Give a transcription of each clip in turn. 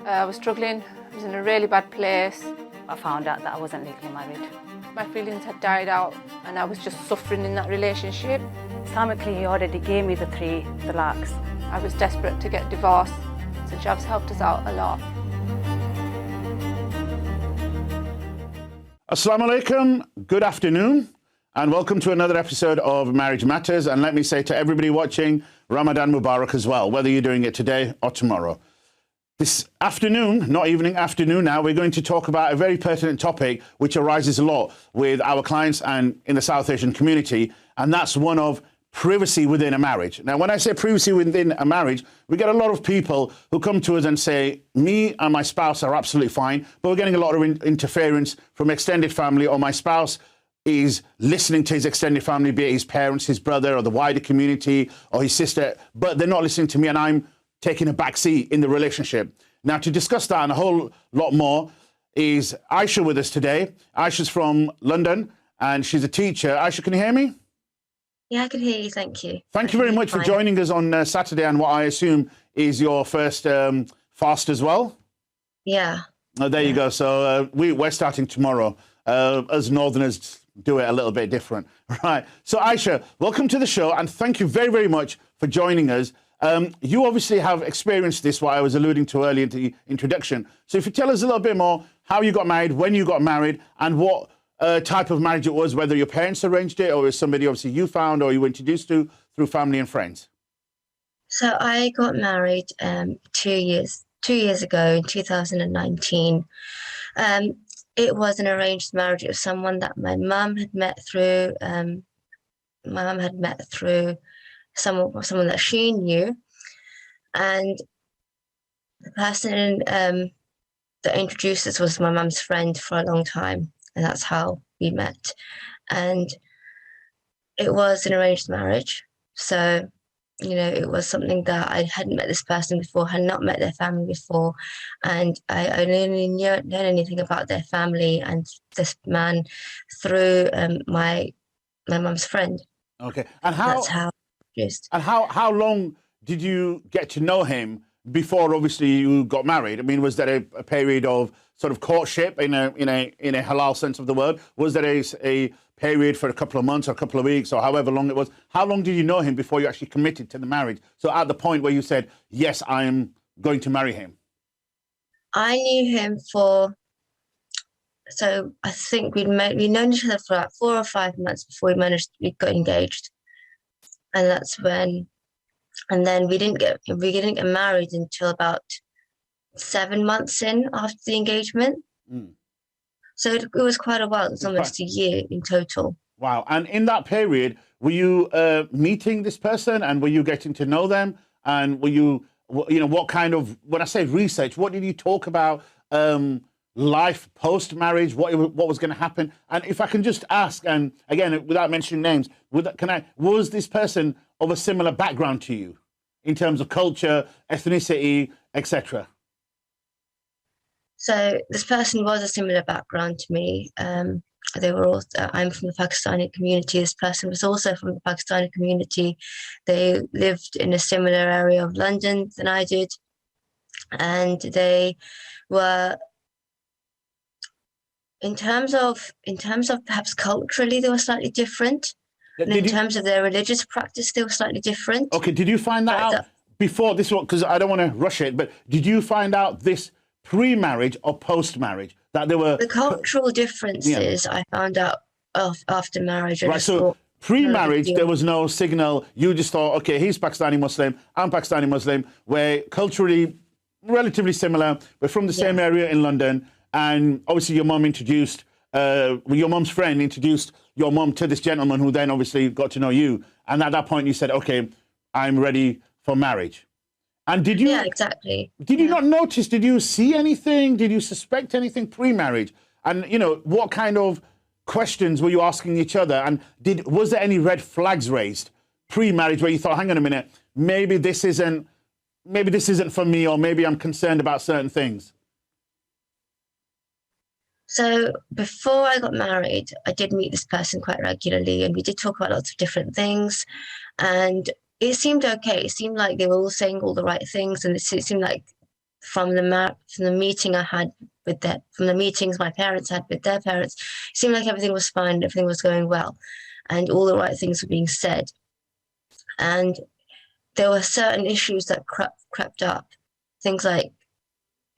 I was struggling. I was in a really bad place. I found out that I wasn't legally married. My feelings had died out and I was just suffering in that relationship. Islamically, he already gave me the 3 talaqs. I was desperate to get divorced, so Jav's helped us out a lot. Assalamu alaikum, good afternoon, and welcome to another episode of Marriage Matters. And let me say to everybody watching, Ramadan Mubarak as well, whether you're doing it today or tomorrow. This afternoon, not evening, afternoon now, we're going to talk about a very pertinent topic which arises a lot with our clients and in the South Asian community, and that's one of privacy within a marriage. Now, when I say privacy within a marriage, we get a lot of people who come to us and say, me and my spouse are absolutely fine, but we're getting a lot of interference from extended family, or my spouse is listening to his extended family, be it his parents, his brother, or the wider community, or his sister, but they're not listening to me and I'm taking a back seat in the relationship. Now, to discuss that and a whole lot more is Aishah with us today. Aishah's from London and she's a teacher. Aishah, can you hear me? Yeah, I can hear you. Thank you. Thank you very much for joining us on Saturday and what I assume is your first fast as well. Yeah. Oh, there you go. So we're starting tomorrow. As Northerners do it a little bit different. Right. So Aishah, welcome to the show and thank you very, very much for joining us. You obviously have experienced this, what I was alluding to earlier in the introduction. So if you tell us a little bit more how you got married, when you got married, and what type of marriage it was, whether your parents arranged it or it was somebody obviously you found or you were introduced to through family and friends. So I got married 2 years ago in 2019. It was an arranged marriage. It was someone that my mum had met through. Someone that she knew, and the person that introduced us was my mum's friend for a long time, and that's how we met. And it was an arranged marriage, so it was something that I hadn't met this person before, had not met their family before, and I only knew anything about their family and this man through my mum's friend. Okay, and that's how. And how long did you get to know him before obviously you got married? I mean, was there a period of sort of courtship in a halal sense of the word? Was there a period for a couple of months or a couple of weeks or however long it was? How long did you know him before you actually committed to the marriage? So at the point where you said, yes, I'm going to marry him. I knew him so I think we'd known each other for like 4 or 5 months before we got engaged. And that's when, and then we didn't get married until about 7 months in after the engagement. Mm. So it was quite a while. It was almost a year in total. Wow. And in that period, were you meeting this person and were you getting to know them? And were you, what kind of, when I say research, what did you talk about? Life post-marriage, what was going to happen? And if I can just ask, and again, without mentioning names, was this person of a similar background to you in terms of culture, ethnicity, etc.? So this person was a similar background to me. They were all. I'm from the Pakistani community. This person was also from the Pakistani community. They lived in a similar area of London than I did, and they were. In terms of perhaps culturally, they were slightly different. And in terms of their religious practice, they were slightly different. Okay, did you find that out before this one? Because I don't want to rush it, but did you find out this pre-marriage or post-marriage? That there were... The cultural differences I found out after marriage. Right, so pre-marriage, there was no signal. You just thought, okay, he's Pakistani Muslim, I'm Pakistani Muslim. We're culturally relatively similar. We're from the same area in London. And obviously your mum introduced, your mum's friend introduced your mum to this gentleman who then obviously got to know you. And at that point you said, okay, I'm ready for marriage. And did you... Yeah, exactly. Did you not notice, did you see anything? Did you suspect anything pre-marriage? And, what kind of questions were you asking each other? And was there any red flags raised pre-marriage where you thought, hang on a minute, maybe this isn't for me, or maybe I'm concerned about certain things? So before I got married, I did meet this person quite regularly and we did talk about lots of different things. And it seemed okay. It seemed like they were all saying all the right things, and it seemed like from the meeting I had with from the meetings my parents had with their parents, it seemed like everything was fine, everything was going well, and all the right things were being said. And there were certain issues that crept up, things like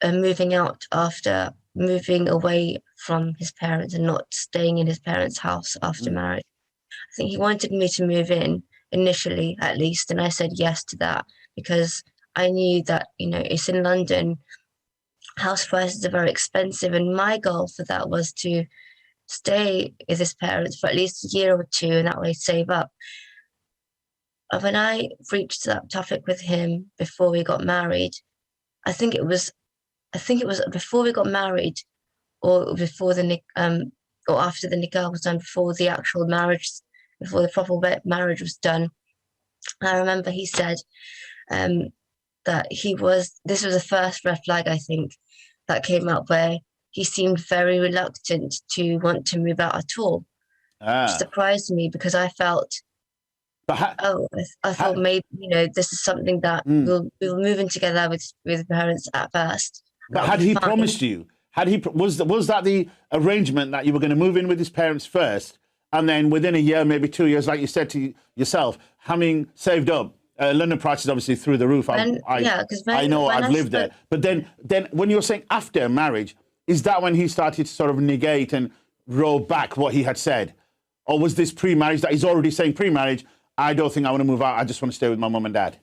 moving out after moving away from his parents and not staying in his parents' house after marriage. I think he wanted me to move in initially, at least, and I said yes to that because I knew that, it's in London, house prices are very expensive, and my goal for that was to stay with his parents for at least a year or two, and that way save up. When I reached that topic with him before we got married, I think it was before we got married, or before or after the nikah was done, before the actual marriage, before the proper marriage was done. I remember he said that this was the first red flag, I think, that came up, where he seemed very reluctant to want to move out at all. Which surprised me because I felt, I thought maybe, this is something that we were moving together with parents at first. But had he promised you? Was that the arrangement that you were going to move in with his parents first, and then within a year, maybe 2 years, like you said to yourself, having saved up? London prices obviously through the roof. I know, I've lived there. But then when you're saying after marriage, is that when he started to sort of negate and roll back what he had said? Or was this pre-marriage that he's already saying pre-marriage, I don't think I want to move out, I just want to stay with my mum and dad?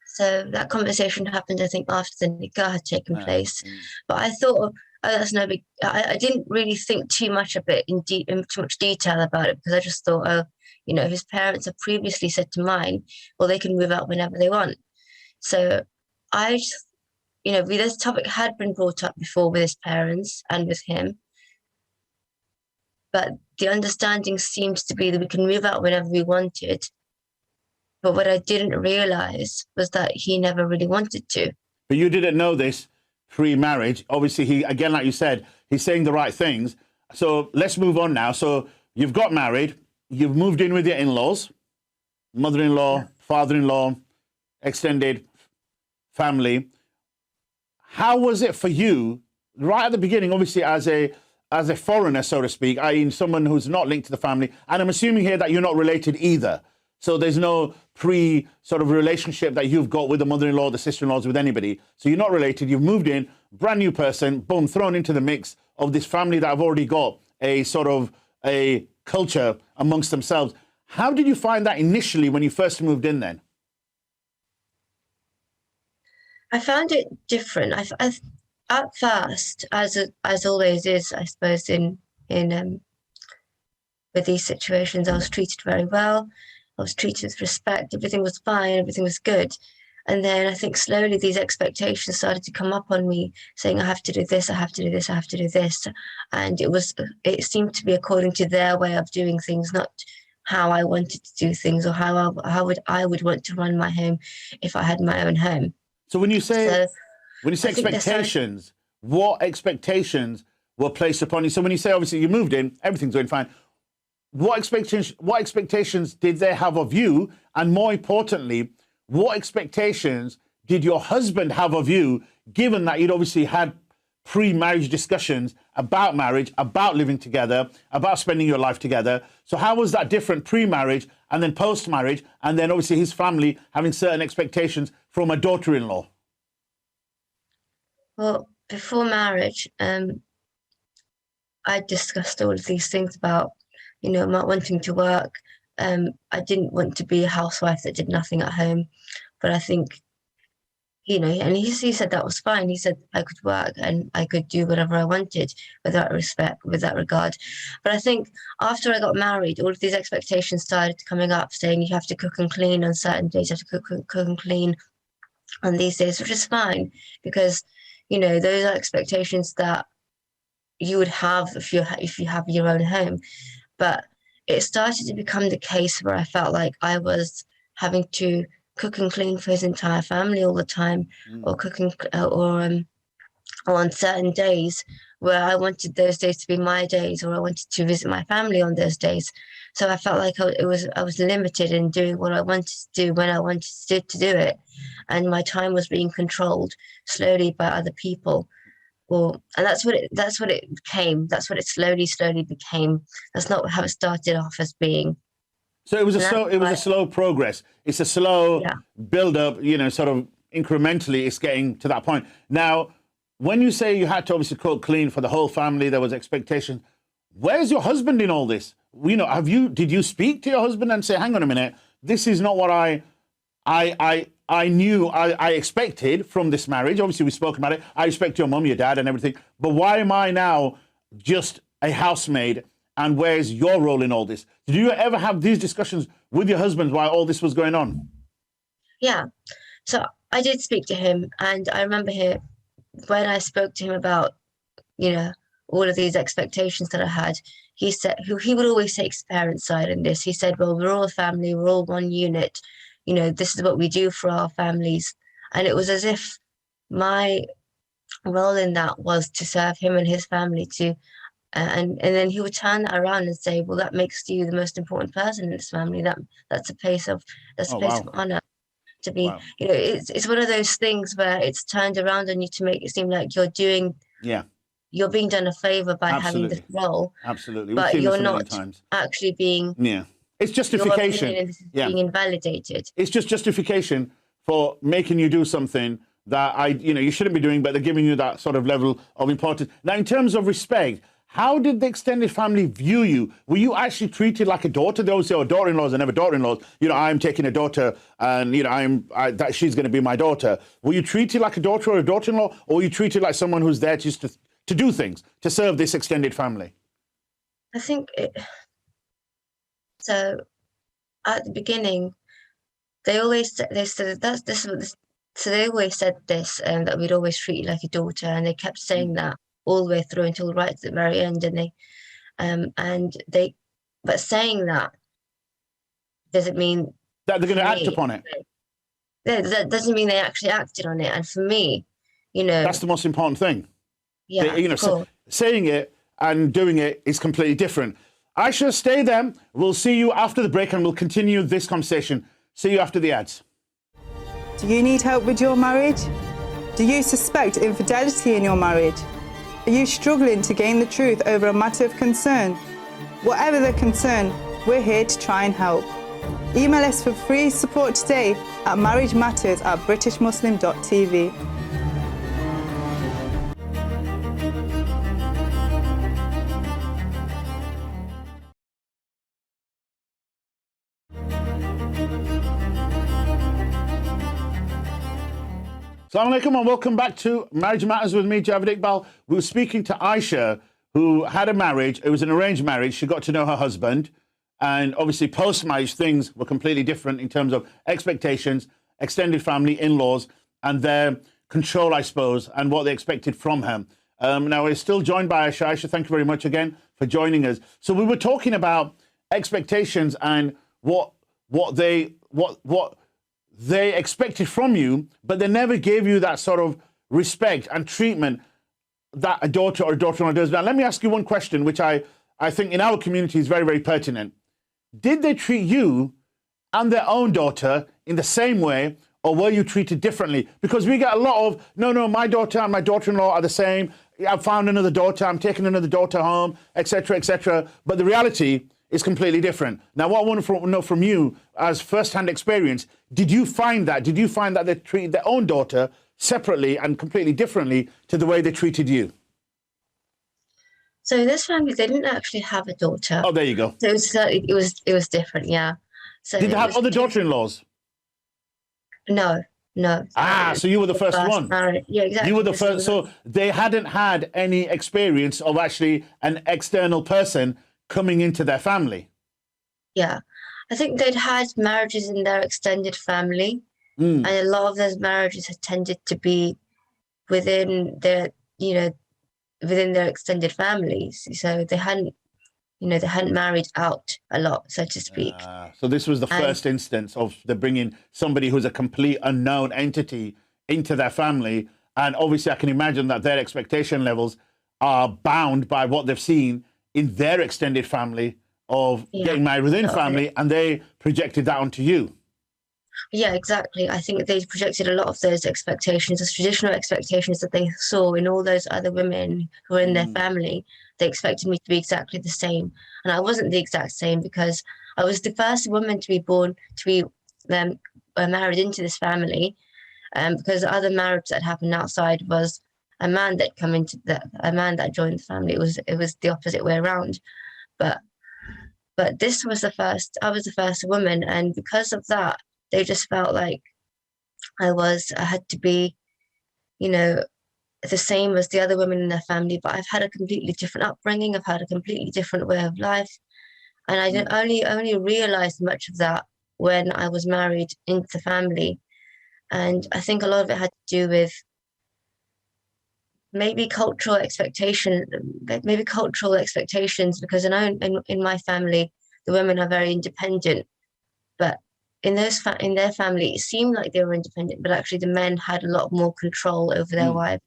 So that conversation happened, I think, after the nikah had taken place. But I thought, that's no big. I didn't really think too much of it in too much detail about it, because I just thought, his parents have previously said to mine, well, they can move out whenever they want. So I just, this topic had been brought up before with his parents and with him. But the understanding seems to be that we can move out whenever we wanted. But what I didn't realize was that he never really wanted to. But you didn't know this pre-marriage. Obviously, he, again, like you said, he's saying the right things. So let's move on now. So you've got married, you've moved in with your in-laws, mother-in-law, father-in-law, extended family. How was it for you right at the beginning, obviously as a foreigner, so to speak, i.e. someone who's not linked to the family, and I'm assuming here that you're not related either. So there's no sort of relationship that you've got with the mother-in-law, the sister-in-laws, with anybody. So you're not related, you've moved in, brand new person, boom, thrown into the mix of this family that have already got a sort of a culture amongst themselves. How did you find that initially when you first moved in then? I found it different. At first, as always is, I suppose, in with these situations, I was treated very well. I was treated with respect. Everything was fine. Everything was good. And then I think slowly these expectations started to come up on me, saying I have to do this, I have to do this, I have to do this. And it seemed to be according to their way of doing things, not how I wanted to do things, or how I would want to run my home if I had my own home. So when you say expectations, what expectations were placed upon you? So when you say obviously you moved in, everything's going fine. What expectations did they have of you? And more importantly, what expectations did your husband have of you, given that you'd obviously had pre-marriage discussions about marriage, about living together, about spending your life together? So how was that different pre-marriage and then post-marriage, and then obviously his family having certain expectations from a daughter-in-law? Well, before marriage, I discussed all of these things about, not wanting to work. I didn't want to be a housewife that did nothing at home. But I think, and he said that was fine. He said I could work and I could do whatever I wanted with that regard. But I think after I got married, all of these expectations started coming up, saying you have to cook and clean on certain days, you have to cook and clean on these days, which is fine because, those are expectations that you would have if you have your own home. But it started to become the case where I felt like I was having to cook and clean for his entire family all the time, or cooking, or on certain days where I wanted those days to be my days, or I wanted to visit my family on those days. So I felt like I was limited in doing what I wanted to do when I wanted to do it, and my time was being controlled slowly by other people. Well, and that's what it became. That's what it slowly became. That's not how it started off as being. So it was a slow progress. It's a slow build up, you know, sort of incrementally it's getting to that point. Now, when you say you had to obviously cook clean for the whole family, there was expectation. Where's your husband in all this? You know, did you speak to your husband and say, hang on a minute, this is not what I expected from this marriage? Obviously, we've spoken about it. I respect your mum, your dad and everything. But why am I now just a housemaid? And where's your role in all this? Did you ever have these discussions with your husband while all this was going on? Yeah. So I did speak to him, and I remember when I spoke to him about, you know, all of these expectations that I had, he said he would always take his parents' side in this. He said, well, we're all a family, we're all one unit. You know, this is what we do for our families. And it was as if my role in that was to serve him and his family too. And then he would turn that around and say, well, that makes you the most important person in this family. That's a place of honor to be. Wow. You know, it's one of those things where it's turned around on you to make it seem like you're being done a favor by having this role. Absolutely. But you're not actually being. Yeah. It's justification. Is being invalidated. It's just justification for making you do something that you shouldn't be doing, but they're giving you that sort of level of importance. Now, in terms of respect, how did the extended family view you? Were you actually treated like a daughter? They always say, oh, daughter-in-laws are never daughter-in-laws. You know, I'm taking a daughter and, you know, that she's going to be my daughter. Were you treated like a daughter or a daughter-in-law, or were you treated like someone who's there just to do things, to serve this extended family? I think so. At the beginning, they always said that we'd always treat you like a daughter, and they kept saying that all the way through until right at the very end. But saying that doesn't mean that they're going to act upon it. That doesn't mean they actually acted on it. And for me, you know, that's the most important thing. Yeah, you know, saying it and doing it is completely different. Aishah, stay there. We'll see you after the break, and we'll continue this conversation. See you after the ads. Do you need help with your marriage? Do you suspect infidelity in your marriage? Are you struggling to gain the truth over a matter of concern? Whatever the concern, we're here to try and help. Email us for free support today at marriagematters@britishmuslim.tv. Assalamu alaikum and welcome back to Marriage Matters with me, Javaid Iqbal. We were speaking to Aishah, who had a marriage. It was an arranged marriage. She got to know her husband. And obviously post-marriage things were completely different in terms of expectations, extended family, in-laws, and their control, I suppose, and what they expected from her. Now, we're still joined by Aishah. Aishah, thank you very much again for joining us. So we were talking about expectations and what they expected from you, but they never gave you that sort of respect and treatment that a daughter or a daughter-in-law does. Now, let me ask you one question, which I think in our community is very, very pertinent. Did they treat you and their own daughter in the same way, or were you treated differently? Because we get a lot of, no, my daughter and my daughter-in-law are the same. I've found another daughter, I'm taking another daughter home, etc., etc. But the reality is completely different. Now, what I want to know from you as first-hand experience, did you find that they treated their own daughter separately and completely differently to the way they treated you? So in this family, they didn't actually have a daughter. Oh, there you go. So it was different, yeah. So did they have other daughter-in-laws? No. So you were the first one. Yeah, exactly. You were the first. So they hadn't had any experience of actually an external person coming into their family. Yeah, I think they'd had marriages in their extended family, and a lot of those marriages had tended to be within their extended families. So they hadn't married out a lot, so to speak. So this was the first instance of the bringing somebody who's a complete unknown entity into their family, and obviously I can imagine that their expectation levels are bound by what they've seen in their extended family of getting married within family, and they projected that onto you. Yeah, exactly. I think they projected a lot of those expectations, those traditional expectations that they saw in all those other women who were in their family. They expected me to be exactly the same. And I wasn't the exact same, because I was the first woman to be born, to be married into this family. Because the other marriage that happened outside was a man that a man that joined the family. It was the opposite way around. But this was I was the first woman. And because of that, they just felt like I had to be, you know, the same as the other women in their family. But I've had a completely different upbringing. I've had a completely different way of life. And I didn't only realized much of that when I was married into the family. And I think a lot of it had to do with maybe cultural expectations, because in my family, the women are very independent. But in their family, it seemed like they were independent, but actually the men had a lot more control over their wives.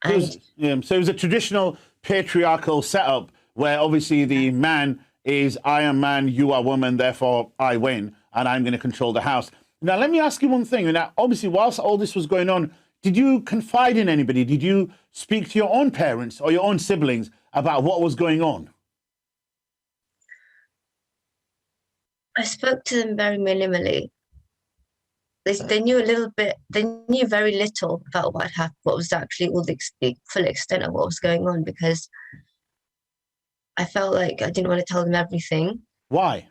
And so it was a traditional patriarchal setup where obviously the man is, I am man, you are woman, therefore I win, and I'm going to control the house. Now, let me ask you one thing. Now, obviously, whilst all this was going on, did you confide in anybody? Did you speak to your own parents or your own siblings about what was going on? I spoke to them very minimally. They knew a little bit. They knew very little about what happened, what was actually all the full extent of what was going on, because I felt like I didn't want to tell them everything. Why?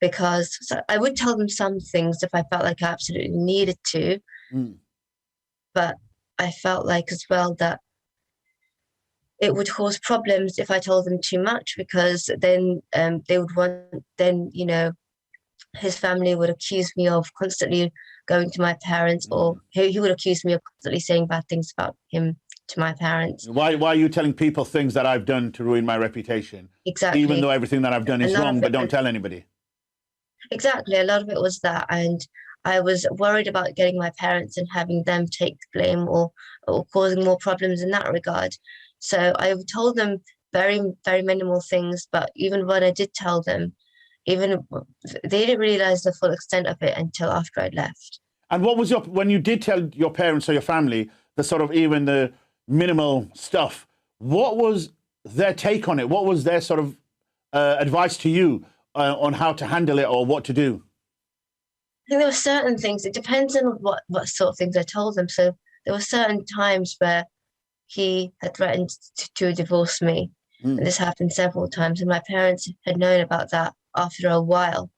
Because I would tell them some things if I felt like I absolutely needed to. But I felt like as well that it would cause problems if I told them too much, because then they would you know, his family would accuse me of constantly going to my parents, or he would accuse me of constantly saying bad things about him to my parents. Why are you telling people things that I've done to ruin my reputation? Exactly. Even though everything that I've done is wrong, but don't tell anybody. Exactly. A lot of it was that. And I was worried about getting my parents and having them take the blame, or causing more problems in that regard. So I told them very, very minimal things. But even when I did tell them, they didn't realize the full extent of it until after I'd left. And what was when you did tell your parents or your family the sort of even the minimal stuff, what was their take on it? What was their sort of advice to you on how to handle it or what to do? I think there were certain things. It depends on what sort of things I told them. So there were certain times where he had threatened to divorce me. And this happened several times. And my parents had known about that after a while.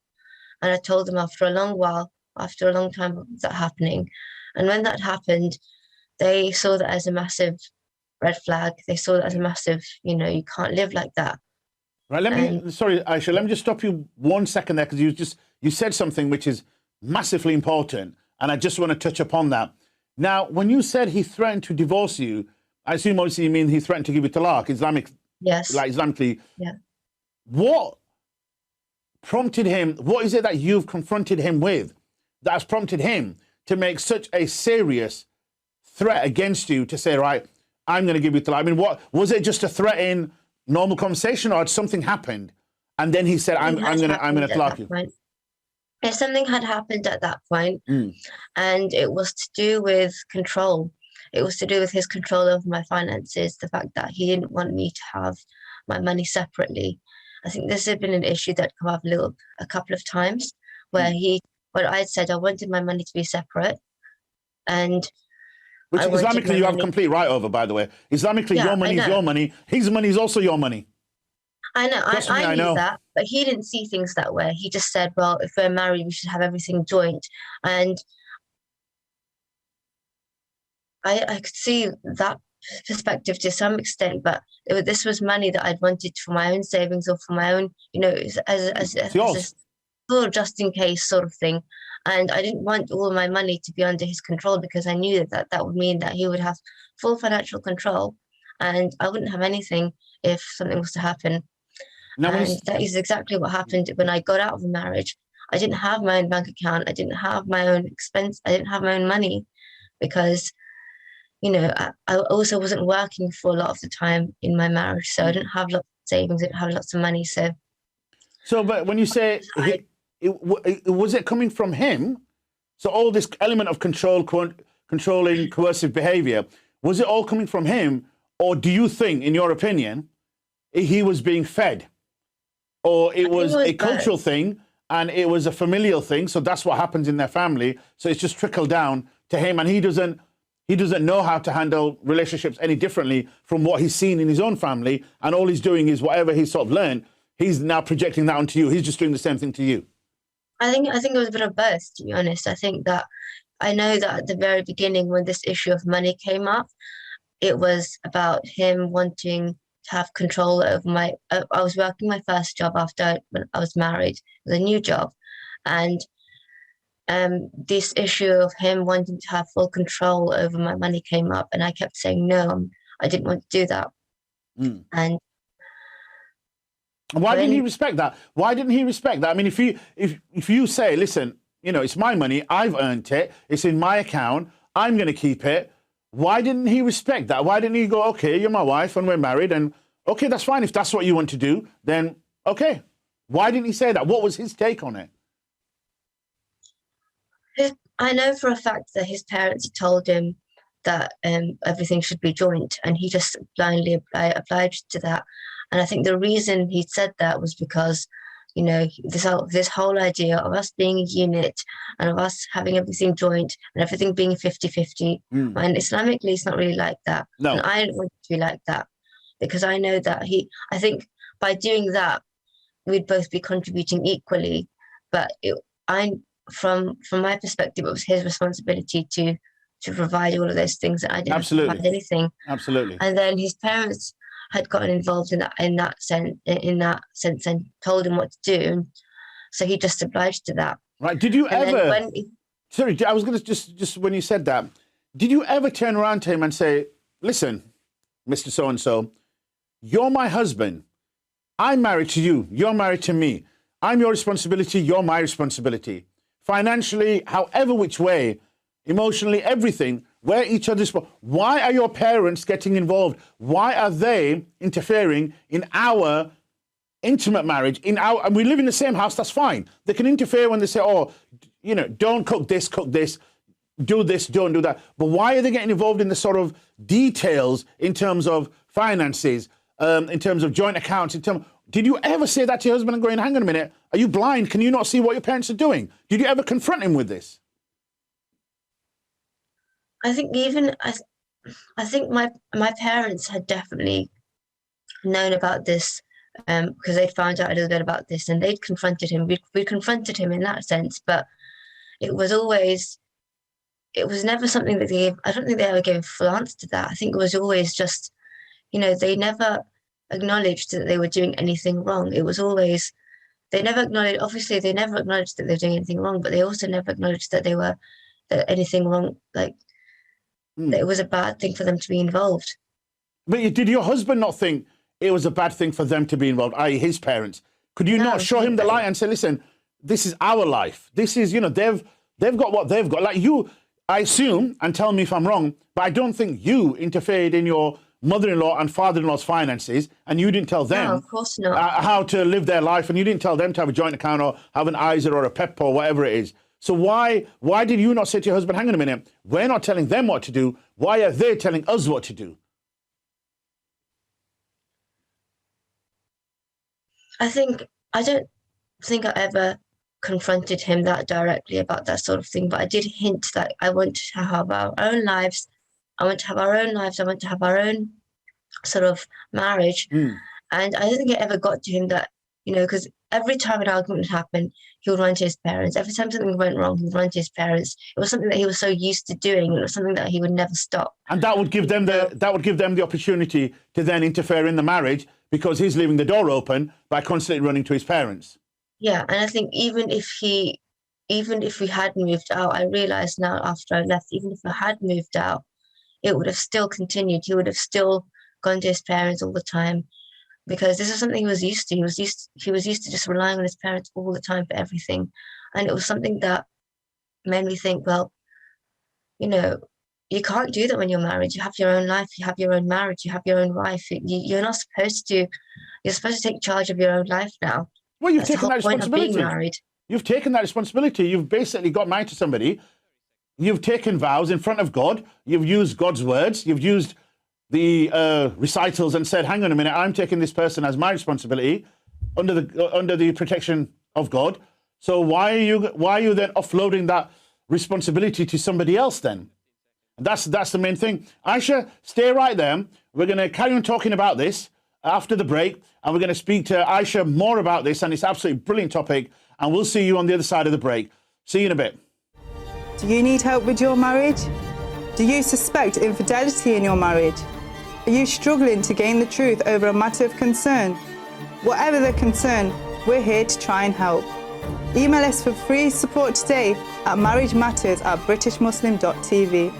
And I told them after a long time of that happening. And when that happened, they saw that as a massive red flag. They saw that as a massive, you know, you can't live like that. Right, sorry, Aisha, let me just stop you 1 second there, because you said something which is massively important, and I just want to touch upon that. Now, when you said he threatened to divorce you, I assume obviously you mean he threatened to give you talaq, Yes. Like Islamically. Yeah. What prompted him, what is it that you've confronted him with that has prompted him to make such a serious threat against you to say, right, I'm going to give you talaq? I mean, what was it, just a threat in normal conversation, or had something happened and then he said, I'm going to talaq you? Yeah, something had happened at that point, and it was to do with control. It was to do with his control over my finances, the fact that he didn't want me to have my money separately. I think this had been an issue that come up a couple of times, where I had said I wanted my money to be separate, and which Islamically you have complete right over, by the way. Islamically, your money is your money. His money is also your money. I know. I knew that, but he didn't see things that way. He just said, well, if we're married, we should have everything joint. And I could see that perspective to some extent, but this was money that I'd wanted for my own savings, or for my own, you know, as a sort of just in case sort of thing. And I didn't want all of my money to be under his control, because I knew that would mean that he would have full financial control, and I wouldn't have anything if something was to happen. And that is exactly what happened when I got out of the marriage. I didn't have my own bank account. I didn't have my own expense. I didn't have my own money, because, you know, I also wasn't working for a lot of the time in my marriage. So I didn't have lots of savings. I didn't have lots of money. So So, but when you say, was it coming from him? So all this element of controlling, coercive behavior, was it all coming from him? Or do you think, in your opinion, he was being fed? Or it was a cultural thing and it was a familial thing, so that's what happens in their family, so it's just trickled down to him, and he doesn't know how to handle relationships any differently from what he's seen in his own family, and all he's doing is whatever he's sort of learned, he's now projecting that onto you. He's just doing the same thing to you. I think it was a bit of both, to be honest. I think that I know that at the very beginning, when this issue of money came up, it was about him wanting to have control over I was working my first job after when I was married. It was a new job. And this issue of him wanting to have full control over my money came up, and I kept saying, no, I didn't want to do that. And why didn't he respect that? Why didn't he respect that? I mean, if you say, listen, you know, it's my money, I've earned it, it's in my account, I'm going to keep it. Why didn't he respect that? Why didn't he go, okay, you're my wife and we're married, and okay, that's fine. If that's what you want to do, then okay. Why didn't he say that? What was his take on it? I know for a fact that his parents told him that everything should be joint, and he just blindly obliged to that. And I think the reason he said that was because, you know, this whole idea of us being a unit and of us having everything joint and everything being 50-50. And Islamically, it's not really like that. No. And I don't want it to be like that, because I know that I think by doing that, we'd both be contributing equally. But from my perspective, it was his responsibility to provide all of those things, and I didn't have to provide anything. Absolutely. And then his parents had gotten involved in that sense and told him what to do, so he just obliged to that. Right? Did you ever? Sorry, I was going to just when you said that, did you ever turn around to him and say, "Listen, Mr. So and So, you're my husband. I'm married to you. You're married to me. I'm your responsibility. You're my responsibility. Financially, however which way, emotionally, everything. We're each other's. Why are your parents getting involved? Why are they interfering in our intimate marriage? And we live in the same house. That's fine. They can interfere when they say, "Oh, you know, don't cook this, do this, don't do that." But why are they getting involved in the sort of details in terms of finances, in terms of joint accounts? Did you ever say that to your husband and going, "Hang on a minute, are you blind? Can you not see what your parents are doing?" Did you ever confront him with this? I think I think my parents had definitely known about this, because they'd found out a little bit about this, and they'd confronted him. We confronted him in that sense, but it was never something that I don't think they ever gave a full answer to that. I think it was always just, you know, they never acknowledged that they were doing anything wrong. It was always, they never acknowledged that they were doing anything wrong, but they also never acknowledged that that anything wrong, like, that it was a bad thing for them to be involved. But did your husband not think it was a bad thing for them to be involved, i.e. his parents? Could you not show him the light and say, "Listen, this is our life. This is, you know, they've got what they've got." Like you, I assume, and tell me if I'm wrong, but I don't think you interfered in your mother-in-law and father-in-law's finances, and you didn't tell them, no, of course not, how to live their life, and you didn't tell them to have a joint account or have an ISA or a PEP or whatever it is. So why did you not say to your husband, "Hang on a minute, we're not telling them what to do. Why are they telling us what to do?" I don't think I ever confronted him that directly about that sort of thing, but I did hint that I want to have our own lives. I want to have our own sort of marriage. And I don't think it ever got to him that, you know, because every time an argument would happen, he would run to his parents. Every time something went wrong, he would run to his parents. It was something that he was so used to doing. It was something that he would never stop. And that would give them the opportunity to then interfere in the marriage, because he's leaving the door open by constantly running to his parents. Yeah, and I think even if we had moved out, I realised now after I left, even if I had moved out, it would have still continued. He would have still gone to his parents all the time, because this is something he was used to. He was used to just relying on his parents all the time for everything. And it was something that made me think, well, you know, you can't do that when you're married. You have your own life, you have your own marriage, you have your own wife. You're supposed to take charge of your own life now. Well, you've That's the taken whole that point of being responsibility. married. You've taken that responsibility. You've basically got married to somebody. You've taken vows in front of God. You've used God's words. You've used the recitals and said, hang on a minute, I'm taking this person as my responsibility under the protection of God. So why are you then offloading that responsibility to somebody else then? That's the main thing. Aisha, stay right there. We're going to carry on talking about this after the break, and we're going to speak to Aisha more about this, and it's absolutely brilliant topic, and we'll see you on the other side of the break. See you in a bit. Do you need help with your marriage? Do you suspect infidelity in your marriage? Are you struggling to gain the truth over a matter of concern? Whatever the concern, we're here to try and help. Email us for free support today at marriagematters@britishmuslim.tv.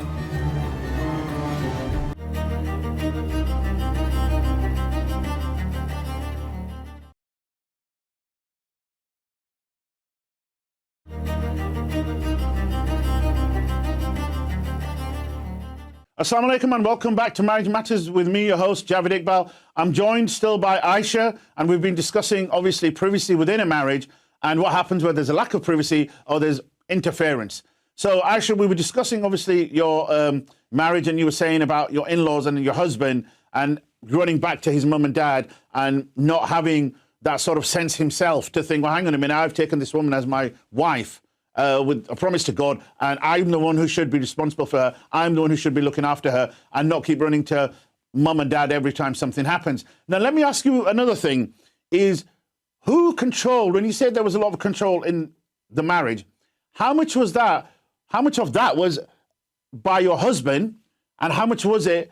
Assalamu alaikum and welcome back to Marriage Matters with me, your host, Javaid Iqbal. I'm joined still by Aisha, and we've been discussing, obviously, privacy within a marriage and what happens where there's a lack of privacy or there's interference. So, Aisha, we were discussing, obviously, your marriage, and you were saying about your in-laws and your husband and running back to his mum and dad and not having that sort of sense himself to think, well, hang on a minute, I've taken this woman as my wife. With a promise to God, and I'm the one who should be responsible for her. I'm the one who should be looking after her and not keep running to mum and dad every time something happens. Now, let me ask you another thing, is who controlled, when you said there was a lot of control in the marriage, how much of that was by your husband, and how much was it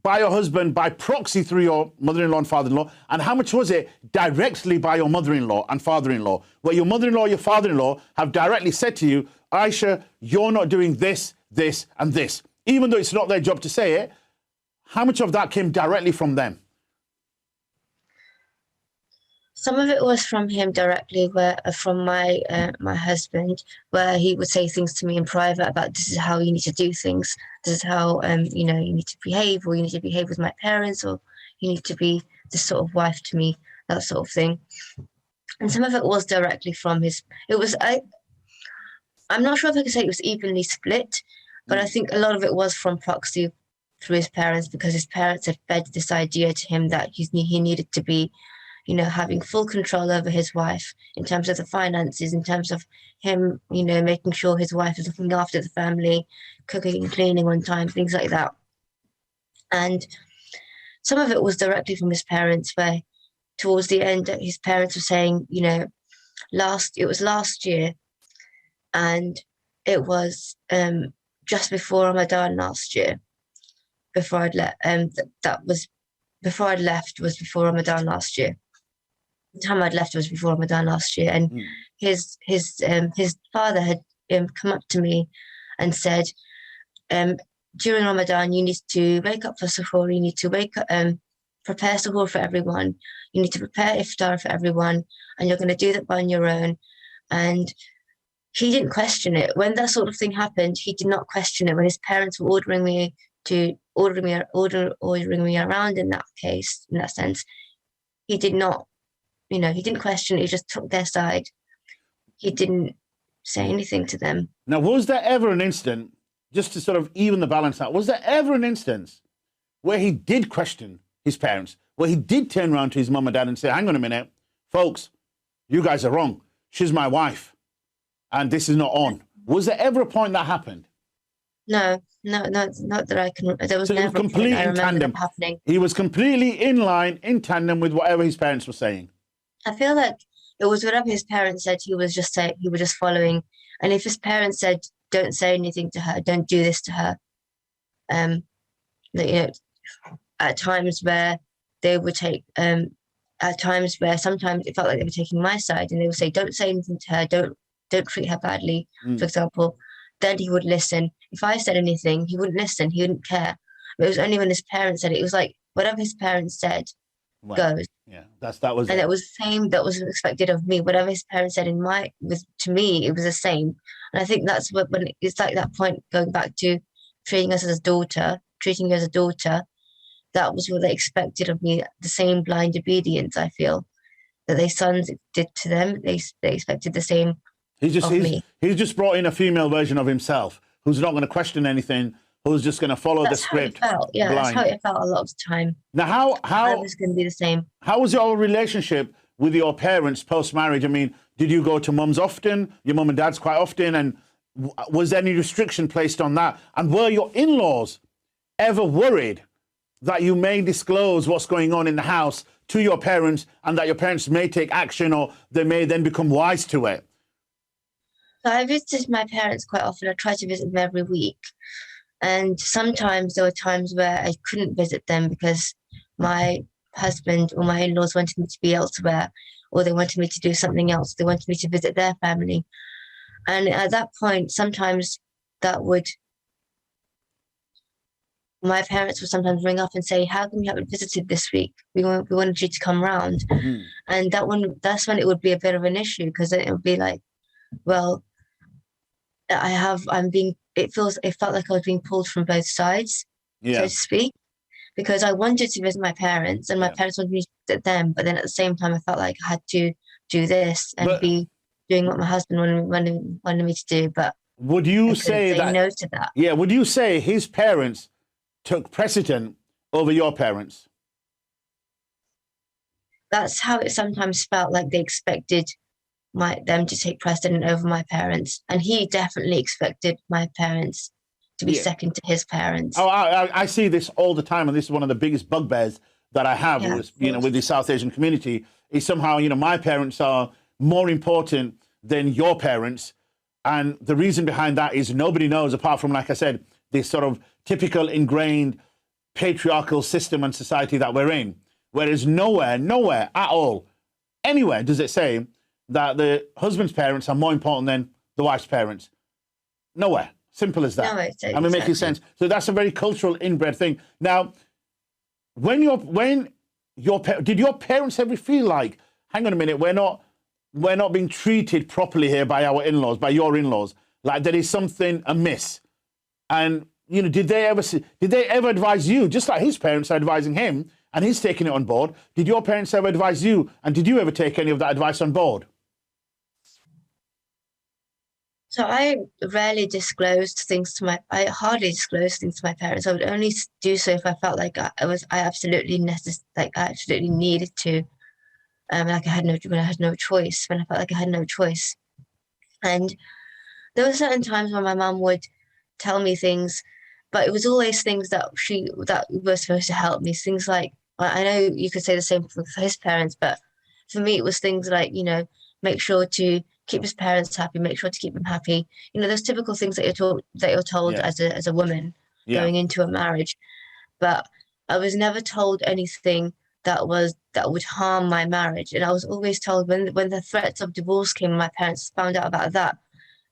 by your husband by proxy through your mother-in-law and father-in-law, and how much was it directly by your mother-in-law and father-in-law, where your mother-in-law, your father-in-law have directly said to you, Aisha, you're not doing this, this, and this, even though it's not their job to say it? How much of that came directly from them? Some of it was from him directly, from my my husband, where he would say things to me in private about, this is how you need to do things. This is how you need to behave, or you need to behave with my parents, or you need to be this sort of wife to me, that sort of thing. And some of it was directly from his. I'm not sure if I could say it was evenly split, but I think a lot of it was from proxy through his parents, because his parents had fed this idea to him that he needed to be, having full control over his wife in terms of the finances, in terms of him, making sure his wife is looking after the family, cooking and cleaning on time, things like that. And some of it was directly from his parents, where towards the end, his parents were saying, it was last year, and it was just before Ramadan last year, before I'd left was before Ramadan last year. The time I'd left was before Ramadan last year, and his father had come up to me and said, during Ramadan you need to wake up for suhoor, you need to prepare suhoor for everyone, you need to prepare iftar for everyone, and you're going to do that on your own. And he didn't question it. When that sort of thing happened, he did not question it. When his parents were ordering me around in that case, in that sense, he did not, he didn't question it. He just took their side. He didn't say anything to them. Now, was there ever an instant, just to sort of even the balance out, was there ever an instance where he did question his parents, where he did turn around to his mum and dad and say, hang on a minute, folks, you guys are wrong. She's my wife, and this is not on. Was there ever a point that happened? No, not that I can. There was So never a point I remember that happening. He was completely in line, in tandem with whatever his parents were saying. I feel like it was whatever his parents said, he was just following. And if his parents said, don't say anything to her, don't do this to her, at times where they would take, at times where sometimes it felt like they were taking my side, and they would say, don't say anything to her, don't treat her badly, for example, then he would listen. If I said anything, he wouldn't listen, he wouldn't care. But it was only when his parents said it, it was like whatever his parents said goes. Yeah, that was and it was the same that was expected of me. Whatever his parents said to me, it was the same. And I think that's when it's like that point, going back to treating you as a daughter, that was what they expected of me, the same blind obedience, I feel. that their sons did to them, they expected the same of me. He's just brought in a female version of himself who's not going to question anything, who's just going to follow the script. How it felt. Yeah, blind. that's how it felt a lot of the time. Now, I was going to be the same. How was your relationship with your parents post-marriage? I mean, did you go to mum's often, your mum and dad's quite often, and was there any restriction placed on that? And were your in-laws ever worried that you may disclose what's going on in the house to your parents and that your parents may take action or they may then become wise to it? So I visited my parents quite often. I tried to visit them every week. And sometimes there were times where I couldn't visit them because my husband or my in-laws wanted me to be elsewhere, or they wanted me to do something else. They wanted me to visit their family. And at that point, sometimes my parents would sometimes ring up and say, how come you haven't visited this week? We wanted you to come round. Mm-hmm. And that's when it would be a bit of an issue, because it would be like, well, it felt like I was being pulled from both sides, so to speak, because I wanted to visit my parents and my parents wanted me to visit them. But then at the same time, I felt like I had to do this and be doing what my husband wanted me to do. But would you say no to that? Yeah. Would you say his parents took precedent over your parents? That's how it sometimes felt, like they expected them to take precedent over my parents, and he definitely expected my parents to be second to his parents. Oh, I see this all the time, and this is one of the biggest bugbears that I have with the South Asian community, is somehow, my parents are more important than your parents. And the reason behind that is nobody knows, apart from, like I said, this sort of typical ingrained patriarchal system and society that we're in. Whereas nowhere at all, anywhere does it say that the husband's parents are more important than the wife's parents. Nowhere. Simple as that. No, I mean, making sense. So that's a very cultural inbred thing. Now, did your parents ever feel like, hang on a minute, we're not being treated properly here by our in-laws, by your in-laws, like there is something amiss? And did they ever advise you, just like his parents are advising him, and he's taking it on board? Did your parents ever advise you, and did you ever take any of that advice on board? So I hardly disclosed things to my parents. I would only do so if I felt like I absolutely needed to. Like I had no choice, when I felt like I had no choice. And there were certain times when my mum would tell me things, but it was always things that were supposed to help me. Things like, I know you could say the same for his parents, but for me it was things like, make sure to keep his parents happy, make sure to keep them happy. Those typical things that you're told as a woman going into a marriage. But I was never told anything that would harm my marriage. And I was always told when the threats of divorce came and my parents found out about that,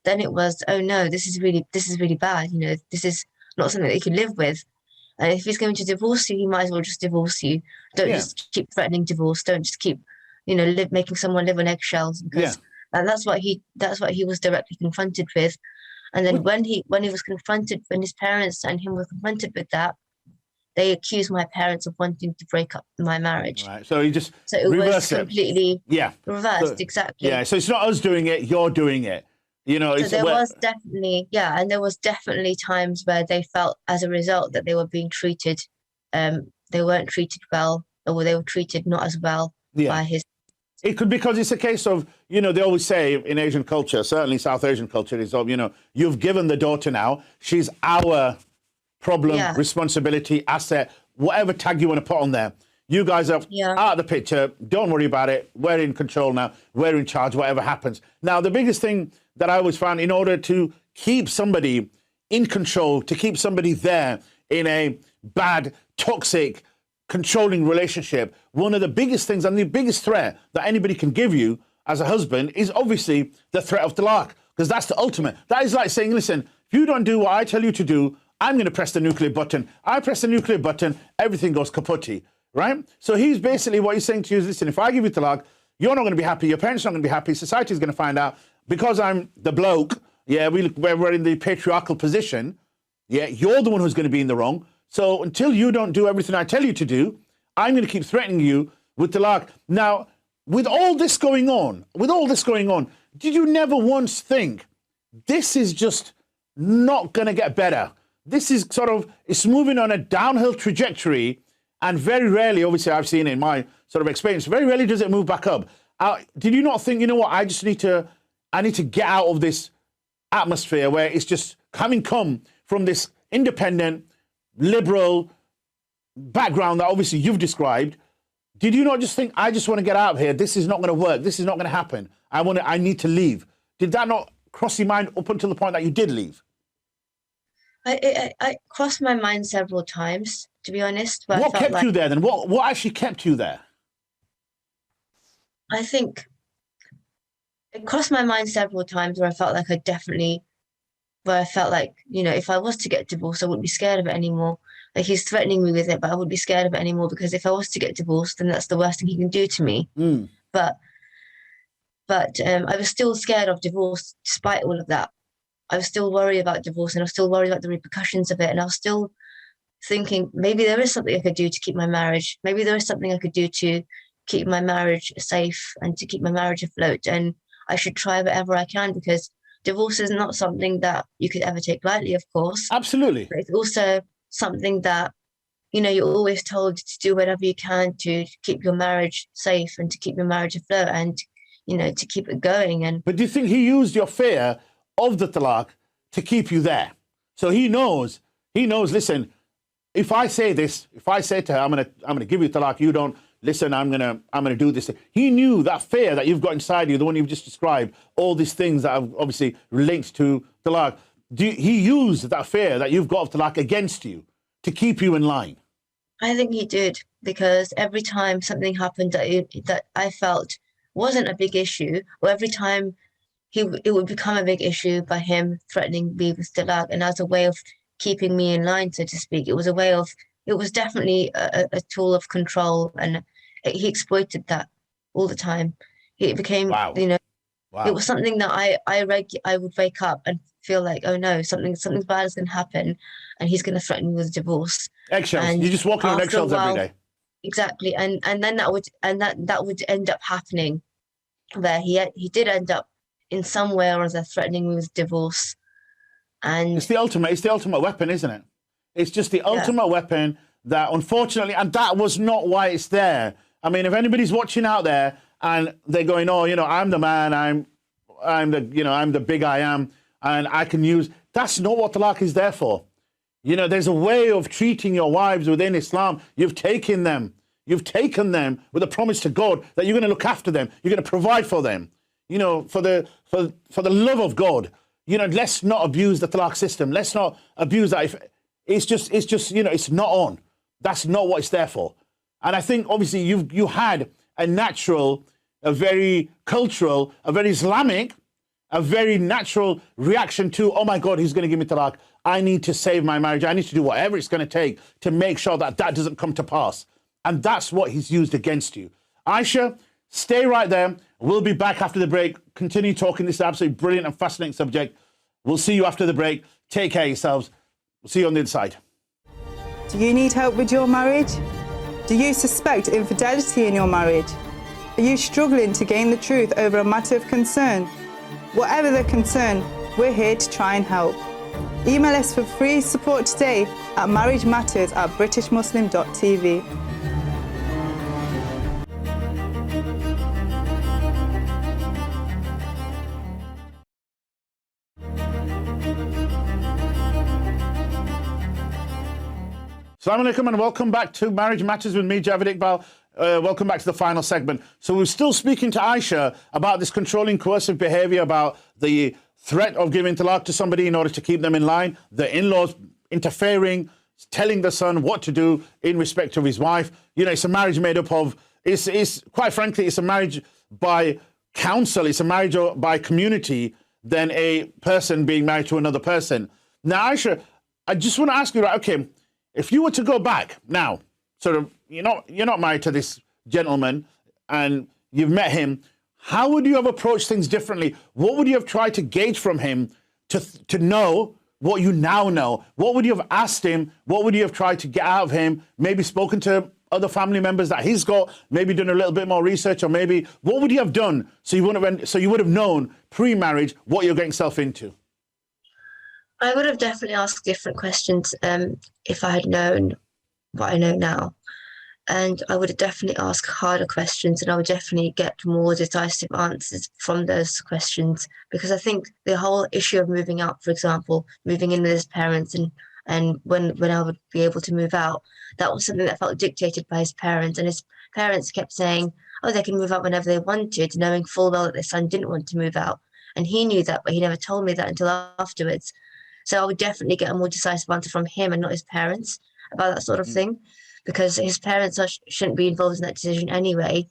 then it was, oh no, this is really bad. This is not something that you can live with. And if he's going to divorce you, he might as well just divorce you. Don't just keep threatening divorce. Don't just keep, making someone live on eggshells, because and that's what he was directly confronted with. And then when his parents and him were confronted with that, they accused my parents of wanting to break up my marriage. Right. So it was completely reversed, exactly. Yeah. So it's not us doing it; you're doing it. So there was definitely times where they felt, as a result, that they were being treated. They weren't treated well, or they were treated not as well by his. It could, because it's a case of, they always say in Asian culture, certainly South Asian culture, is of, you've given the daughter now, she's our problem, responsibility, asset, whatever tag you want to put on there. You guys are out of the picture. Don't worry about it. We're in control now. We're in charge, whatever happens. Now, the biggest thing that I always found, in order to keep somebody in control, to keep somebody there in a bad, toxic, controlling relationship, one of the biggest things and the biggest threat that anybody can give you as a husband is obviously the threat of talaq, because that's the ultimate. That is like saying, listen, if you don't do what I tell you to do, I'm going to press the nuclear button. I press the nuclear button, everything goes kaputti, right? So he's basically, what he's saying to you is, listen, if I give you talaq, you're not going to be happy, your parents are not going to be happy, society's going to find out, because I'm the bloke, we're in the patriarchal position, you're the one who's going to be in the wrong. So until you don't do everything I tell you to do, I'm going to keep threatening you with talaq. Now, with all this going on, did you never once think this is just not going to get better? This is it's moving on a downhill trajectory, and very rarely, obviously I've seen it in my sort of experience, very rarely does it move back up. Did you not think, you know what, I need to get out of this atmosphere where it's just come from this independent, liberal background that obviously you've described? Did you not just think, I just want to get out of here, this is not going to work, this is not going to happen, I need to leave? Did that not cross your mind up until the point that you did leave? I crossed my mind several times, to be honest. But what kept you there then? What actually kept you there? I think it crossed my mind several times where I felt like you know, if I was to get divorced, I wouldn't be scared of it anymore. Like, he's threatening me with it, but I wouldn't be scared of it anymore, because if I was to get divorced, then that's the worst thing he can do to me. But I was still scared of divorce despite all of that. I was still worried about divorce, and I was still worried about the repercussions of it. And I was still thinking, maybe there is something I could do to keep my marriage. Maybe there is something I could do to keep my marriage safe and to keep my marriage afloat. And I should try whatever I can, because divorce is not something that you could ever take lightly, of course. Absolutely. But it's also something that, you know, you're always told to do whatever you can to keep your marriage safe and to keep your marriage afloat and, you know, to keep it going. But do you think he used your fear of the talaq to keep you there? So he knows, listen, if I say to her, I'm gonna give you talaq, you don't listen, I'm gonna do this. He knew that fear that you've got inside you, the one you've just described, all these things that have obviously linked to talaq. He used that fear that you've got of talaq against you to keep you in line? I think he did, because every time something happened that I felt wasn't a big issue, or every time it would become a big issue by him threatening me with talaq, and as a way of keeping me in line, so to speak. It was definitely a tool of control, and he exploited that all the time. It became, you know, it was something that I would wake up and feel like, oh no, something bad is going to happen, and he's going to threaten me with divorce. Eggshells. You're just walking on eggshells every day. Exactly, and then that would end up happening, where he did end up in some way or other threatening me with divorce. And it's the ultimate weapon, isn't it? It's just the ultimate weapon that, unfortunately, and that was not why it's there. I mean, if anybody's watching out there and they're going, oh, you know, I'm the man, I'm the big I am, and I can use, that's not what talaq is there for. You know, there's a way of treating your wives within Islam. You've taken them with a promise to God that you're going to look after them, you're going to provide for them. You know, for the love of God, you know, let's not abuse the talaq system. Let's not abuse that. It's just, you know, it's not on. That's not what it's there for. And I think, obviously, you had a natural, a very cultural, a very Islamic, a very natural reaction to, oh my God, he's going to give me talaq. I need to save my marriage. I need to do whatever it's going to take to make sure that doesn't come to pass. And that's what he's used against you. Aishah, stay right there. We'll be back after the break. Continue talking this absolutely brilliant and fascinating subject. We'll see you after the break. Take care of yourselves. We'll see you on the other side. Do you need help with your marriage? Do you suspect infidelity in your marriage? Are you struggling to gain the truth over a matter of concern? Whatever the concern, we're here to try and help. Email us for free support today at marriagematters@britishmuslim.tv. Assalamu alaikum and welcome back to Marriage Matters with me, Javaid Iqbal. Welcome back to the final segment. So we're still speaking to Aishah about this controlling, coercive behavior, about the threat of giving talaq to somebody in order to keep them in line, the in-laws interfering, telling the son what to do in respect of his wife. You know, it's a marriage made up of, it's quite frankly, it's a marriage by counsel, it's a marriage by community than a person being married to another person. Now, Aishah, I just want to ask you, right, okay, if you were to go back now, sort of, you're not married to this gentleman and you've met him, how would you have approached things differently? What would you have tried to gauge from him to know what you now know? What would you have asked him? What would you have tried to get out of him? Maybe spoken to other family members that he's got, maybe done a little bit more research, or maybe what would you have done so you would have known pre-marriage what you're getting yourself into? I would have definitely asked different questions if I had known what I know now. And I would have definitely asked harder questions, and I would definitely get more decisive answers from those questions. Because I think the whole issue of moving out, for example, moving in with his parents, and when I would be able to move out, that was something that felt dictated by his parents. And his parents kept saying, oh, they can move out whenever they wanted, knowing full well that their son didn't want to move out. And he knew that, but he never told me that until afterwards. So I would definitely get a more decisive answer from him and not his parents about that sort of thing, because his parents shouldn't be involved in that decision anyway.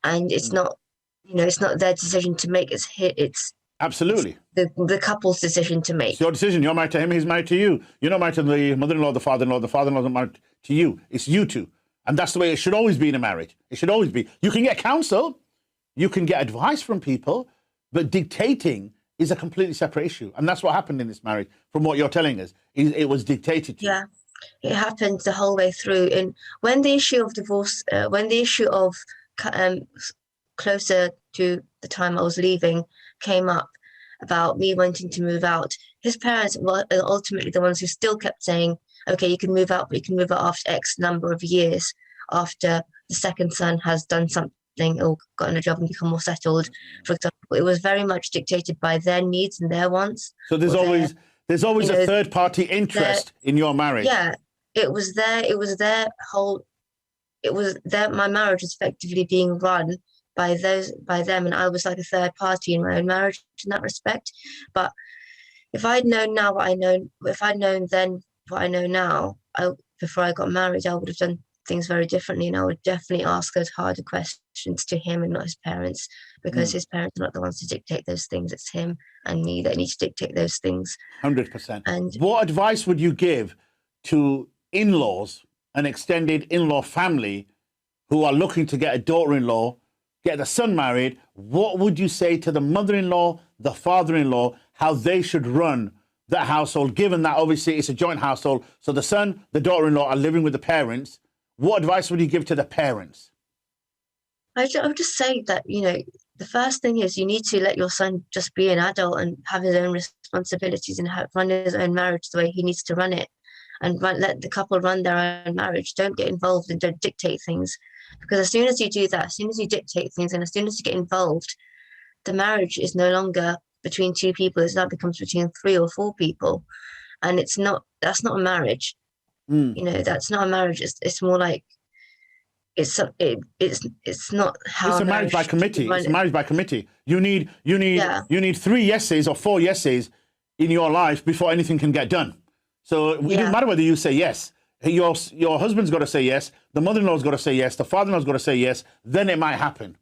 And it's not, it's not their decision to make. It's absolutely the couple's decision to make. It's your decision. You're married to him, he's married to you. You're not married to the mother-in-law, the father-in-law. The father-in-law is not married to you. It's you two. And that's the way it should always be in a marriage. It should always be. You can get counsel, you can get advice from people, but dictating is a completely separate issue. And that's what happened in this marriage, from what you're telling us. It was dictated to you. Yeah, it happened the whole way through. And when the issue of divorce, closer to the time I was leaving came up about me wanting to move out, his parents were ultimately the ones who still kept saying, okay, you can move out, but you can move out after X number of years, after the second son has done something or gotten a job and become more settled, for example. It was very much dictated by their needs and their wants. So there's always a third party interest in your marriage. Yeah, it was their my marriage was effectively being run by them, and I was like a third party in my own marriage in that respect. But if I'd known now what I know, if I'd known then what I know now, before I got married, I would have done things very differently, and I would definitely ask those harder questions to him and not his parents, because his parents are not the ones to dictate those things. It's him and me that need to dictate those things. 100%. And what advice would you give to in-laws, an extended in-law family who are looking to get a daughter-in-law, get the son married? What would you say to the mother-in-law, the father-in-law, how they should run that household, given that obviously it's a joint household? So the son, the daughter-in-law are living with the parents. What advice would you give to the parents? I would just say that, the first thing is you need to let your son just be an adult and have his own responsibilities and run his own marriage the way he needs to run it, and let the couple run their own marriage. Don't get involved and don't dictate things, because as soon as you do that, as soon as you dictate things and as soon as you get involved, the marriage is no longer between two people. It now becomes between 3 or 4 people, and that's not a marriage. That's not a marriage. It's more like it's not how it's a marriage by committee. It's a marriage by committee. You need 3 yeses or 4 yeses in your life before anything can get done. So it doesn't matter whether you say yes. Your husband's got to say yes. The mother-in-law's got to say yes. The father-in-law's got to say yes. Then it might happen.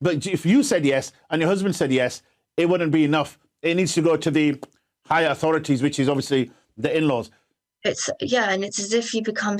But if you said yes and your husband said yes, it wouldn't be enough. It needs to go to the higher authorities, which is obviously the in-laws. And it's as if you become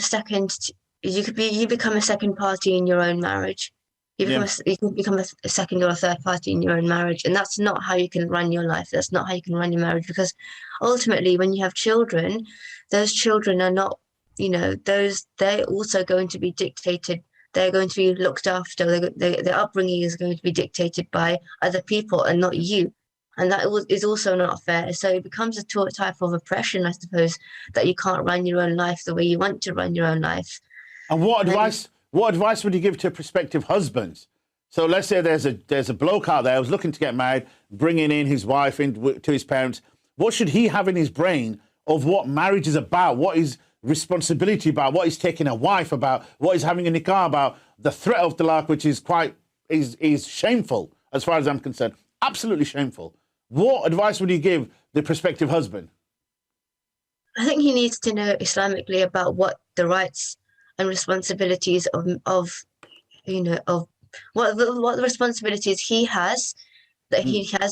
you become a second party in your own marriage. You can become a second or a third party in your own marriage, and that's not how you can run your life. That's not how you can run your marriage, because ultimately, when you have children, those children are not, they're also going to be dictated. They're going to be looked after. Their upbringing is going to be dictated by other people and not you. And that is also not fair. So it becomes a type of oppression, I suppose, that you can't run your own life the way you want to run your own life. And what advice would you give to prospective husbands? So let's say there's a bloke out there who's looking to get married, bringing in his wife to his parents. What should he have in his brain of what marriage is about? What is responsibility about? What is taking a wife about? What is having a nikah about? The threat of talaq, which is shameful as far as I'm concerned. Absolutely shameful. What advice would you give the prospective husband? I think he needs to know Islamically about what the rights and responsibilities of what the responsibilities he has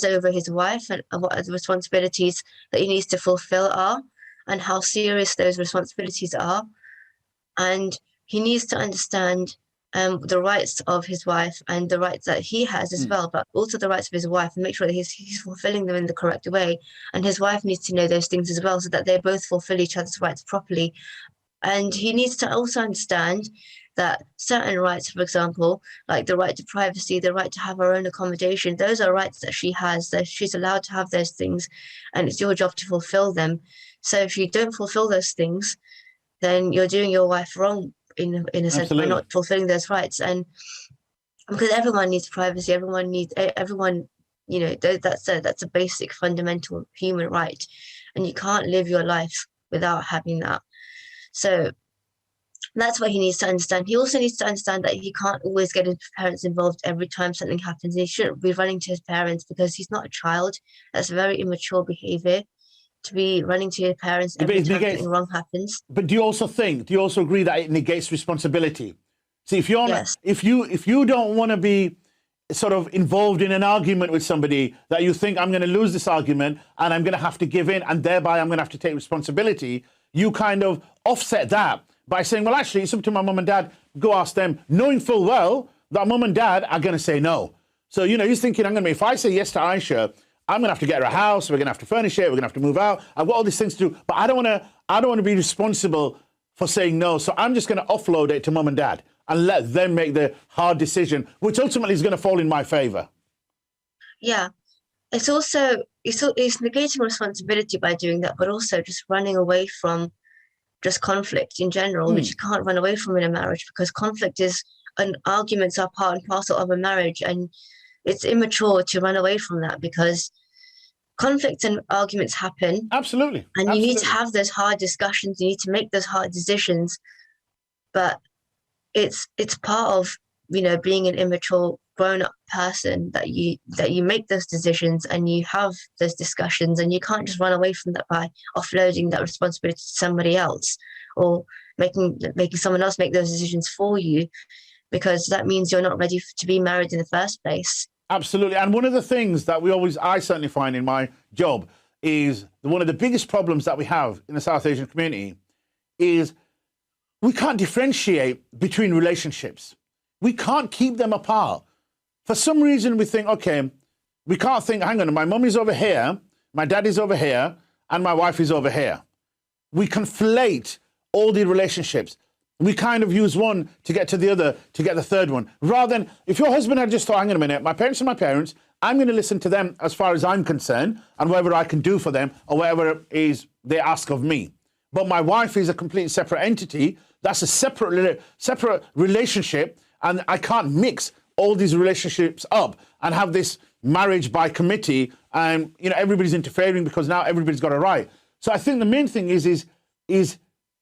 over his wife, and what the responsibilities that he needs to fulfill are, and how serious those responsibilities are. And he needs to understand the rights of his wife and the rights that he has as well, but also the rights of his wife, and make sure that he's fulfilling them in the correct way. And his wife needs to know those things as well, so that they both fulfill each other's rights properly. And he needs to also understand that certain rights, for example, like the right to privacy, the right to have her own accommodation, those are rights that she has, that she's allowed to have those things, and it's your job to fulfill them. So if you don't fulfill those things, then you're doing your wife wrong in a sense by not fulfilling those rights. And because everyone needs privacy, everyone, you know, that's a basic fundamental human right, and you can't live your life without having that. So that's what he needs to understand. He also needs to understand that he can't always get his parents involved every time something happens. He shouldn't be running to his parents because he's not a child. That's very immature behavior to be running to your parents every time something wrong happens. But do you also agree that it negates responsibility? See, if you're Yes. if you don't want to be sort of involved in an argument with somebody that you think I'm going to lose this argument and I'm going to have to give in and thereby I'm going to have to take responsibility, you kind of offset that by saying, well, actually, it's up to my mum and dad, go ask them, knowing full well that mum and dad are going to say no. So, you know, he's thinking, if I say yes to Aisha, I'm going to have to get her a house, we're going to have to furnish it, we're going to have to move out, I've got all these things to do, but I don't want to be responsible for saying no, so I'm just going to offload it to mum and dad and let them make the hard decision, which ultimately is going to fall in my favour. Yeah. It's also, it's negating responsibility by doing that, but also just running away from just conflict in general, which you can't run away from in a marriage, because conflict and arguments are part and parcel of a marriage, and it's immature to run away from that because conflicts and arguments happen. Absolutely. And you need to have those hard discussions, you need to make those hard decisions, but it's part of, you know, being an immature grown-up person that you make those decisions and you have those discussions, and you can't just run away from that by offloading that responsibility to somebody else or making someone else make those decisions for you, because that means you're not ready to be married in the first place. Absolutely. And one of the things that I certainly find in my job is one of the biggest problems that we have in the South Asian community is we can't differentiate between relationships. We can't keep them apart. For some reason, we think, okay, we can't think, hang on, my mum is over here, my dad is over here, and my wife is over here. We conflate all the relationships. We kind of use one to get to the other, to get the third one. Rather than, if your husband had just thought, hang on a minute, my parents are my parents, I'm going to listen to them as far as I'm concerned, and whatever I can do for them, or whatever is they ask of me. But my wife is a completely separate entity. That's a separate relationship, and I can't mix all these relationships up and have this marriage by committee, and you know everybody's interfering because now everybody's got a right. So I think the main thing is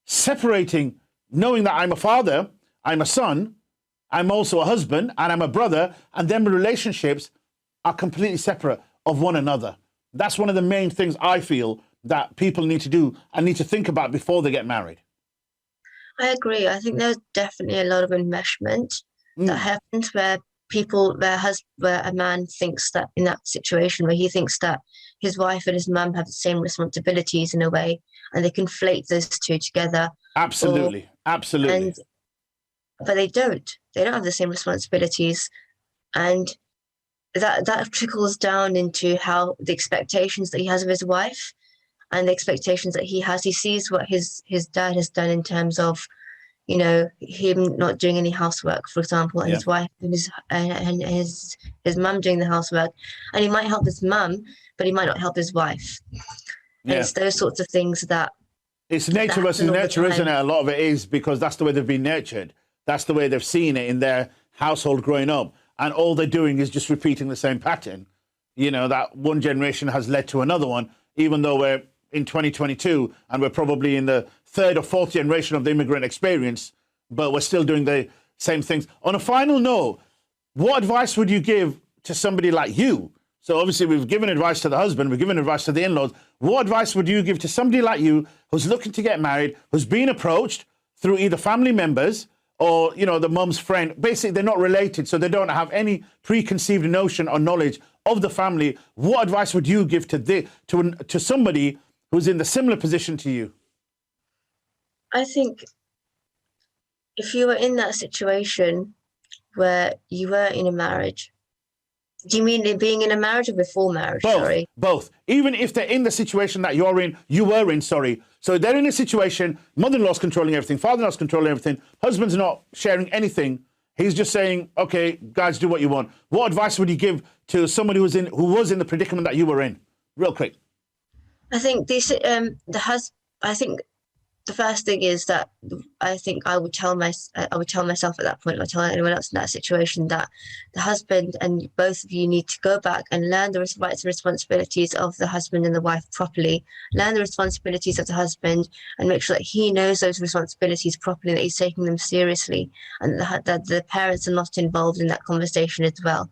separating, knowing that I'm a father, I'm a son, I'm also a husband, and I'm a brother, and then the relationships are completely separate of one another. That's one of the main things I feel that people need to do and need to think about before they get married. I agree. I think there's definitely a lot of enmeshment that happens where a man thinks that in that situation where he thinks that his wife and his mum have the same responsibilities in a way, and they conflate those two together. Absolutely. But they don't have the same responsibilities, and that trickles down into how the expectations that he has of his wife and the expectations that he has. He sees what his dad has done in terms of, you know, him not doing any housework, for example, and his wife and his mum doing the housework, and he might help his mum, but he might not help his wife. And it's those sorts of things that it's nature versus nurture, isn't it? A lot of it is because that's the way they've been nurtured. That's the way they've seen it in their household growing up, and all they're doing is just repeating the same pattern. You know, that one generation has led to another one, even though we're in 2022 and we're probably in the third or fourth generation of the immigrant experience, but we're still doing the same things. On a final note, what advice would you give to somebody like you? So obviously we've given advice to the husband, we've given advice to the in-laws. What advice would you give to somebody like you who's looking to get married, who's been approached through either family members or, you know, the mum's friend? Basically, they're not related, so they don't have any preconceived notion or knowledge of the family. What advice would you give to somebody who's in the similar position to you? I think if you were in that situation where you were in a marriage, Do you mean it being in a marriage or before marriage? Both. Sorry. Both. Even if they're in the situation that you were in, sorry. So they're in a situation, mother-in-law's controlling everything, father-in-law's controlling everything, husband's not sharing anything. He's just saying, okay, guys, do what you want. What advice would you give to somebody who was in the predicament that you were in? Real quick. I think I think the first thing is that I think I would tell myself at that point, or tell anyone else in that situation, that the husband and both of you need to go back and learn the rights and responsibilities of the husband and the wife properly. Learn the responsibilities of the husband and make sure that he knows those responsibilities properly, that he's taking them seriously, and that the parents are not involved in that conversation as well.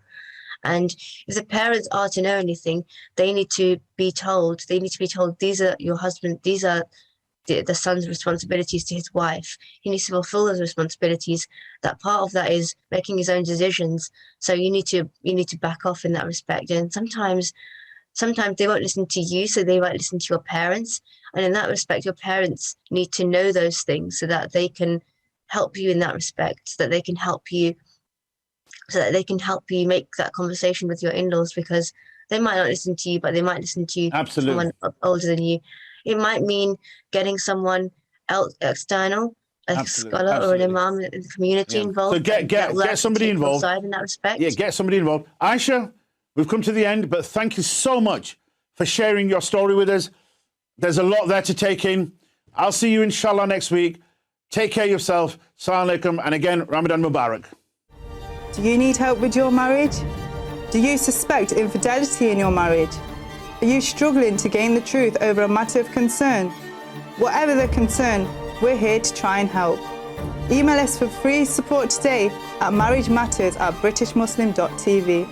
And if the parents are to know anything, they need to be told. These are your husband. These are the son's responsibilities to his wife. He needs to fulfill those responsibilities. That part of that is making his own decisions. So you need to back off in that respect. And sometimes they won't listen to you, so they might listen to your parents. And in that respect, your parents need to know those things so that they can help you in that respect, so that they can help you make that conversation with your in-laws, because they might not listen to you, but they might listen to someone older than you. It might mean getting someone else external, a scholar or an imam in the community involved. So get somebody involved. In that respect. Yeah, get somebody involved. Aishah, we've come to the end, but thank you so much for sharing your story with us. There's a lot there to take in. I'll see you inshallah next week. Take care of yourself. Assalamu alaikum. And again, Ramadan Mubarak. Do you need help with your marriage? Do you suspect infidelity in your marriage? Are you struggling to gain the truth over a matter of concern? Whatever the concern, we're here to try and help. Email us for free support today at marriagematters@britishmuslim.tv.